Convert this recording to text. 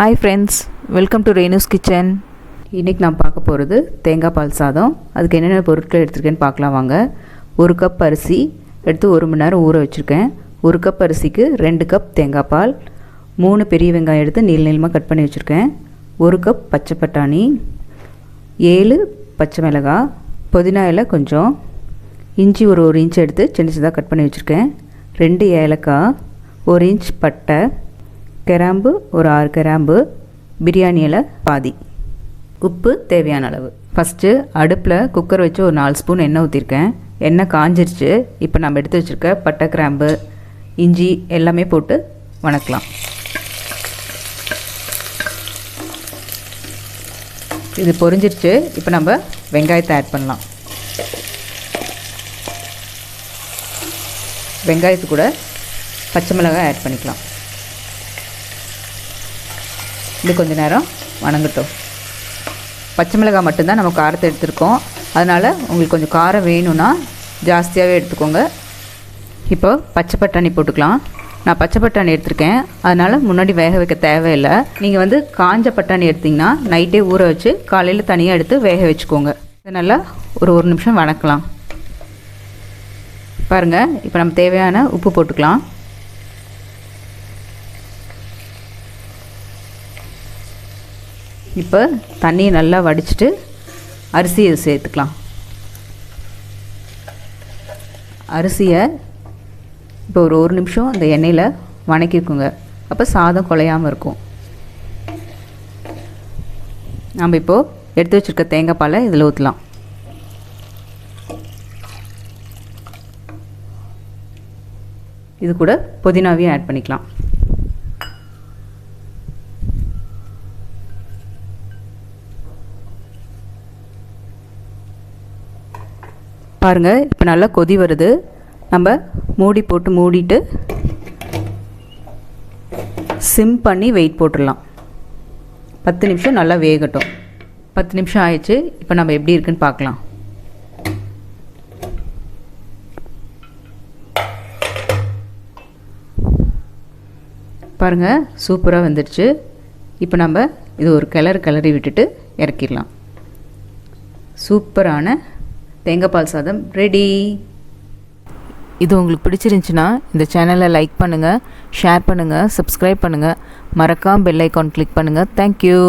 Hi friends, welcome to RENU'S kitchen. இன்றைக்கி நான் பார்க்க போகிறது தேங்காய் பால் சாதம். அதுக்கு என்னென்ன பொருட்கள் எடுத்துருக்கேன்னு பார்க்கலாம் வாங்க. 1 கப் அரிசி எடுத்து 1 மணி நேரம் ஊற வச்சுருக்கேன். 1 கப் அரிசிக்கு 2 கப் தேங்காய் பால். 3 பெரிய வெங்காயம் எடுத்து நீளமாக கட் பண்ணி வச்சுருக்கேன். 1 கப் பச்சை பட்டாணி, 7 பச்சை மிளகாய், புதினா இலை கொஞ்சம், இஞ்சி ஒரு இன்ச் எடுத்து சின்னதாக கட் பண்ணி வச்சுருக்கேன். 2 ஏலக்காய், 1 இன்ச் பட்டை, கிராம்பு ஒரு 6 கிராம்பு, பிரியாணி இலை பாதி, உப்பு தேவையான அளவு. ஃபஸ்ட்டு அடுப்பில் குக்கர் வச்சு ஒரு 4 ஸ்பூன் எண்ணெய் ஊற்றிருக்கேன். எண்ணெய் காஞ்சிருச்சு. இப்போ நம்ம எடுத்து வச்சுருக்க பட்டை, கிராம்பு, இஞ்சி எல்லாமே போட்டு வணக்கலாம். இது பொரிஞ்சிருச்சு. இப்போ நம்ம வெங்காயத்தை ஆட் பண்ணலாம். வெங்காயத்து கூட பச்சை மிளகாய் ஆட் பண்ணிக்கலாம். இது கொஞ்சம் நேரம் வணங்கட்டும். பச்சை மிளகாய் மட்டும்தான் நம்ம காரத்தை எடுத்துருக்கோம். அதனால் உங்களுக்கு கொஞ்சம் காரம் வேணும்னா ஜாஸ்தியாகவே எடுத்துக்கோங்க. இப்போ பச்சை பட்டாணி போட்டுக்கலாம். நான் பச்சை பட்டாணி எடுத்திருக்கேன், அதனால் முன்னாடி வேக வைக்க தேவையில்லை. நீங்கள் காஞ்ச பட்டாணி எடுத்திங்கன்னா நைட்டே ஊற வச்சு காலையில் தனியாக எடுத்து வேக வச்சுக்கோங்க. இதை நல்லா ஒரு நிமிஷம் வணக்கலாம். பாருங்கள், இப்போ நம்ம தேவையான உப்பு போட்டுக்கலாம். இப்போ தண்ணியை நல்லா வடிச்சிட்டு அரிசியை சேர்த்துக்கலாம். அரிசியை இப்போ ஒரு நிமிஷம் இந்த எண்ணெயில் வணக்கிக்குங்க. அப்போ சாதம் குலையாமல் இருக்கும். நம்ம இப்போது எடுத்து வச்சுருக்க தேங்காய் பாலை இதில் ஊற்றலாம். இது கூட புதினாவையும் ஆட் பண்ணிக்கலாம். பாருங்கள், இப்போ நல்லா கொதி வருது. நம்ம மூடி போட்டு மூடிட்டு சிம் பண்ணி வெயிட் போட்டுடலாம். 10 நிமிஷம் நல்லா வேகட்டும். 10 நிமிஷம் ஆயிடுச்சு. இப்போ நம்ம எப்படி இருக்குன்னு பார்க்கலாம். பாருங்கள், சூப்பராக வந்துடுச்சு. இப்போ நம்ம இது ஒரு கிளறி விட்டுட்டு இறக்கிடலாம். சூப்பரான தேங்காய் பால் சாதம் ரெடி. இது உங்களுக்கு பிடிச்சிருந்துச்சுன்னா இந்த சேனலை லைக் பண்ணுங்கள், ஷேர் பண்ணுங்கள், சப்ஸ்கிரைப் பண்ணுங்கள். மறக்காமல் பெல் ஐக்கான் கிளிக் பண்ணுங்கள். தேங்க்யூ.